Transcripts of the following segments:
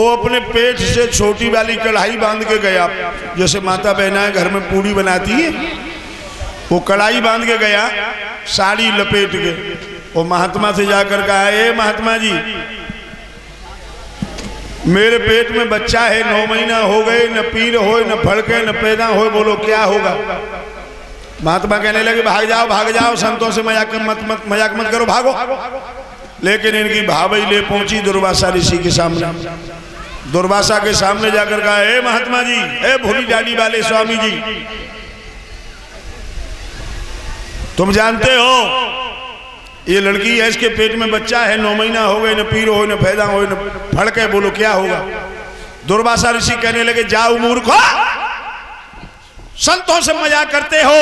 वो अपने पेट से छोटी वाली कढ़ाई बांध के गया, जैसे माता बहनाएं घर में पूड़ी बनाती है, वो कढ़ाई बांध के गया साड़ी लपेट के। वो महात्मा से जाकर कहा, ए महात्मा जी, मेरे पेट में बच्चा है, 9 महीना हो गए, न पीर हो न फड़के न पैदा हो, बोलो क्या होगा। महात्मा कहने लगे, भाग जाओ, संतों से मजाक मत करो, भागो। लेकिन इनकी भाभी ले पहुंची दुर्वासा ऋषि के सामने। दुर्वासा के सामने जाकर कहा, ए महात्मा जी, ए भोली डाली वाले स्वामी जी, तुम जानते हो ये लड़की है, इसके पेट में बच्चा है, 9 महीना हो गए, न पीर हो न पैदा हो न फड़के, बोलो क्या होगा। दुर्वासा ऋषि कहने लगे, जाओ मूर्खो, संतों से मजाक करते हो,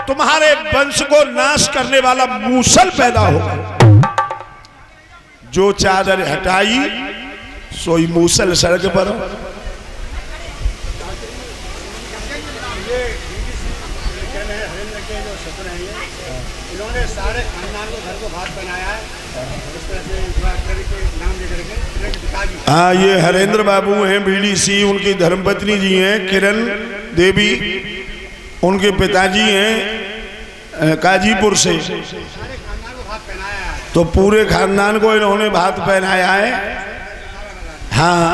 तुम्हारे वंश को नाश करने वाला मूसल पैदा होगा। जो चादर हटाई सोई मूसल सड़क पर। इन्होंने सारे खानदान को घर को भात बनाया है, इस तरह से नाम देकर। हाँ, ये हरेंद्र बाबू हैं बीडीसी, उनकी धर्मपत्नी जी हैं किरण देवी, उनके पिताजी हैं काजीपुर से। तो पूरे खानदान को इन्होंने भात पहनाया है। हाँ,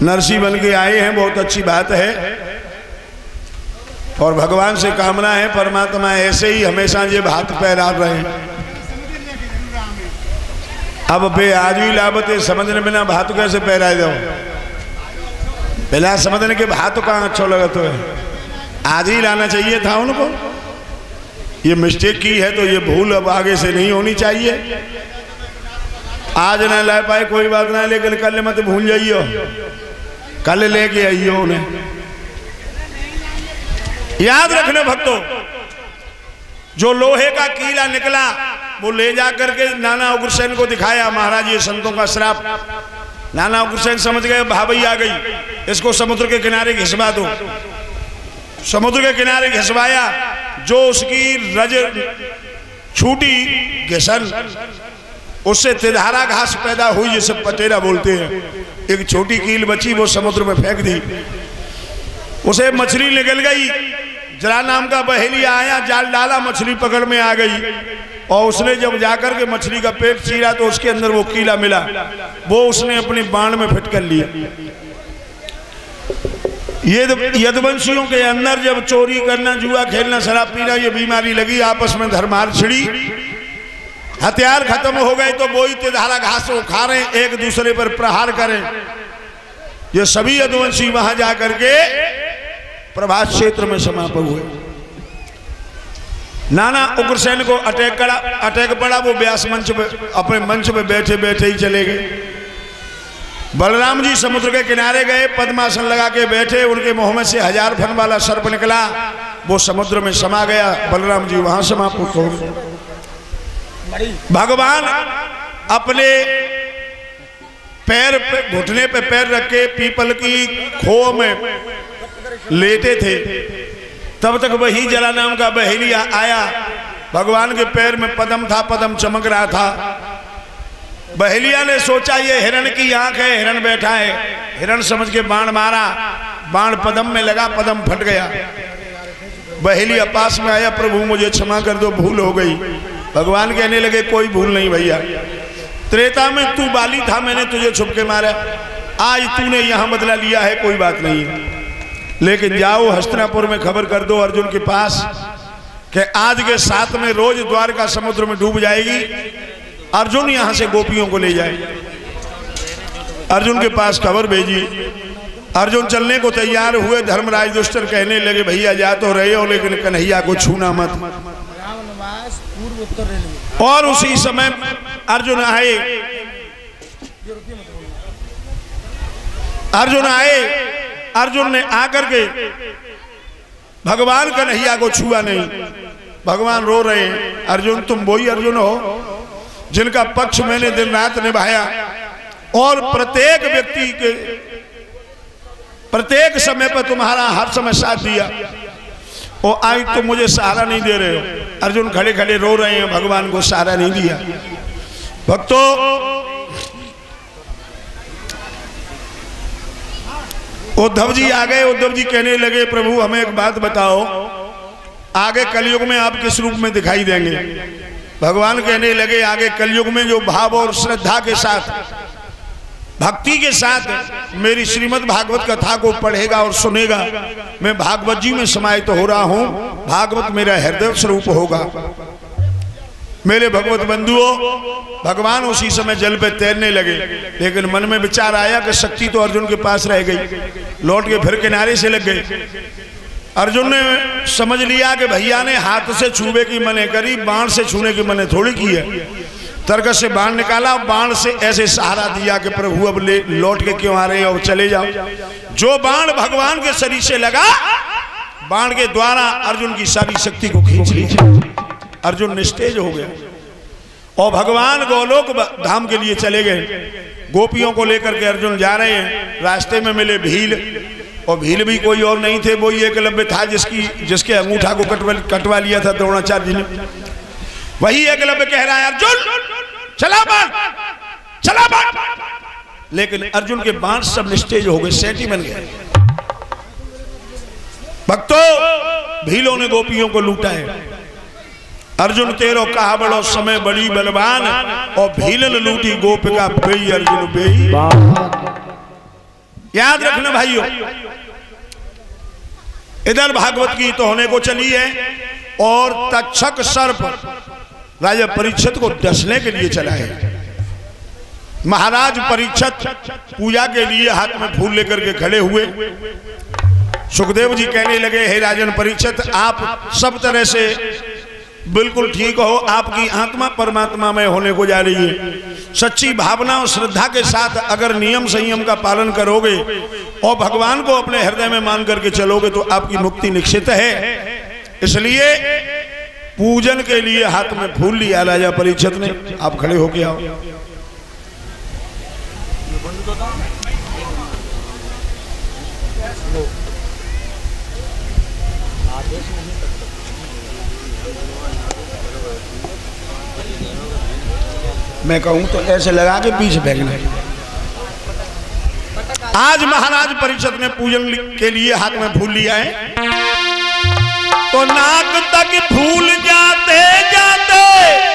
नरसी बन के आए हैं, बहुत अच्छी बात है। और भगवान से कामना है परमात्मा ऐसे ही हमेशा ये भात पहरा रहे हैं। अब बे आज भी लाभते समझने बिना भात कैसे पहराए दो, पहला समझने के भात कहाँ अच्छा लगा तो है, आज ही लाना चाहिए था उनको। ये मिस्टेक की है तो ये भूल अब आगे से नहीं होनी चाहिए। आज ना ला पाए कोई बात ना, लेकिन कल मत भूल जाइयो, कल लेके आइयो उन्हें। याद रखने भक्तों, जो लोहे का कीला निकला वो ले जा करके नाना उग्रसेन को दिखाया। महाराज ये संतों का श्राप। नाना उग्रसेन समझ गए भाभी आ गई, इसको समुद्र के किनारे घिसवा दो। समुद्र के किनारे घिसवाया, जो उसकी रज छूटी घिसन, उससे तिधारा घास पैदा हुई, जिसे पटेरा बोलते हैं। एक छोटी कील बची, वो समुद्र में फेंक दी, उसे मछली निकल गई। जरा नाम का बहेलिया आया, जाल डाला, मछली पकड़ में आ गई। और उसने जब जाकर के मछली का पेट चीरा तो उसके अंदर वो कीला मिला, वो उसने अपने बाण में फिट कर लिया। ये यदुवंशियों के अंदर जब चोरी करना, जुआ खेलना, शराब पीना ये बीमारी लगी, आपस में धर्मार छिड़ी, हथियार खत्म हो गए, तो वही तिधारा घास खा रहे, एक दूसरे पर प्रहार करें। ये सभी यदुवंशी वहां जाकर के प्रभास क्षेत्र में समापन हुए। नाना उग्रसेन को अटैक पड़ा, वो व्यास मंच पे अपने मंच पे बैठे बैठे ही चले गए। बलराम जी समुद्र के किनारे गए, पद्मासन लगा के बैठे, उनके मुंह में से 1000 फन वाला सर्प निकला, वो समुद्र में समा गया। बलराम जी वहां समाप्त हो गए। भगवान अपने पैर पे, घुटने पे पैर रख के पीपल की खो में लेटे थे। तब तक वही जला नाम का बहेलिया आया। भगवान के पैर में पदम था, पदम चमक रहा था। बहेलिया ने सोचा ये हिरण की आंख है, हिरण बैठा है, हिरण समझ के बाण मारा, बाण पदम में लगा, पदम फट गया। बहेलिया पास में आया, प्रभु मुझे क्षमा कर दो, भूल हो गई। भगवान कहने लगे कोई भूल नहीं भैया, त्रेता में तू बाली था, मैंने तुझे छुप के मारा, आज तूने यहां बदला लिया है, कोई बात नहीं है। लेकिन जाओ हस्तिनापुर में खबर कर दो अर्जुन के पास कि आज के 7 में रोज द्वारका समुद्र में डूब जाएगी, अर्जुन यहां से गोपियों को ले जाए। अर्जुन के पास खबर भेजी। अर्जुन चलने को तैयार हुए। धर्मराज दुष्टर कहने लगे भैया जा तो रहे हो, लेकिन कन्हैया को छूना मत। और उसी समय अर्जुन आए। अर्जुन ने आकर के भगवान कन्हैया को छुआ नहीं। भगवान रो रहे हैं, अर्जुन तुम वही अर्जुन हो जिनका पक्ष मैंने दिन रात निभाया और प्रत्येक व्यक्ति के प्रत्येक समय पर तुम्हारा हर समय साथ दिया, और आज तुम मुझे सहारा नहीं दे रहे हो। अर्जुन खड़े खड़े रो रहे हैं, भगवान को सहारा नहीं दिया। भक्तों उद्धव जी आ गए। उद्धव जी कहने लगे प्रभु हमें एक बात बताओ, आगे कलयुग में आप किस रूप में दिखाई देंगे? भगवान कहने लगे आगे कलयुग में जो भाव और श्रद्धा के साथ, भक्ति के साथ मेरी श्रीमद् भागवत कथा को पढ़ेगा और सुनेगा, मैं भागवत जी में समाहित हो रहा हूं, भागवत मेरा हृदय स्वरूप होगा। मेरे भगवत बंधुओं, भगवान उसी समय जल पे तैरने लगे, लेकिन मन में विचार आया कि शक्ति तो अर्जुन के पास रह गई। लौट के फिर किनारे से लग गए। अर्जुन ने समझ लिया कि भैया ने हाथ से छूने की मने करी, बाण से छूने की मने थोड़ी की है। तर्क से बाण निकाला, बाण से ऐसे सहारा दिया कि प्रभु अब ले लौट के क्यों आ रहे हो, चले जाओ। जो बाण भगवान के शरीर से लगा, बाण के द्वारा अर्जुन की सारी शक्ति को खींच लिया। अर्जुन निस्तेज हो गया और भगवान गोलोक धाम के लिए चले गए। गोपियों को लेकर के अर्जुन जा रहे हैं। रास्ते में मिले भील, और भील भी कोई और नहीं थे, वो एकलव्य था जिसके अंगूठा को कटवा लिया था द्रोणाचार्य जी ने। वही एकलव्य कह रहा है अर्जुन चला बाण, चला बाण। लेकिन अर्जुन के बाण सब निस्तेज हो गए, सेठी बन गए। भक्तों, भीलों ने गोपियों को लूटा है। अर्जुन तेरो कहा बड़ो समय बड़ी बलवान, और भीलन लूटी गोपिका बेई अर्जुन बेई। याद रखना भाइयों, इधर भागवत गीत तो होने को चली है और तक्षक सर्प राजा परीक्षित को डसने के लिए चला है। महाराज परीक्षित पूजा के लिए हाथ में फूल लेकर के खड़े हुए। सुखदेव जी कहने लगे हे राजन परीक्षित, आप सब तरह से बिल्कुल ठीक हो, आपकी आत्मा परमात्मा में होने को जा रही है। सच्ची भावना और श्रद्धा के साथ अगर नियम संयम का पालन करोगे और भगवान को अपने हृदय में मान करके चलोगे तो आपकी मुक्ति निश्चित है। इसलिए पूजन के लिए हाथ में फूल लिया राजा परीक्षित ने। आप खड़े होके आओ। मैं कहूं तो ऐसे लगा के पीछे फेंकना। आज महाराज परीक्षित ने पूजन के लिए हाथ में फूल लिया है, तो नाक तक फूल जाते जाते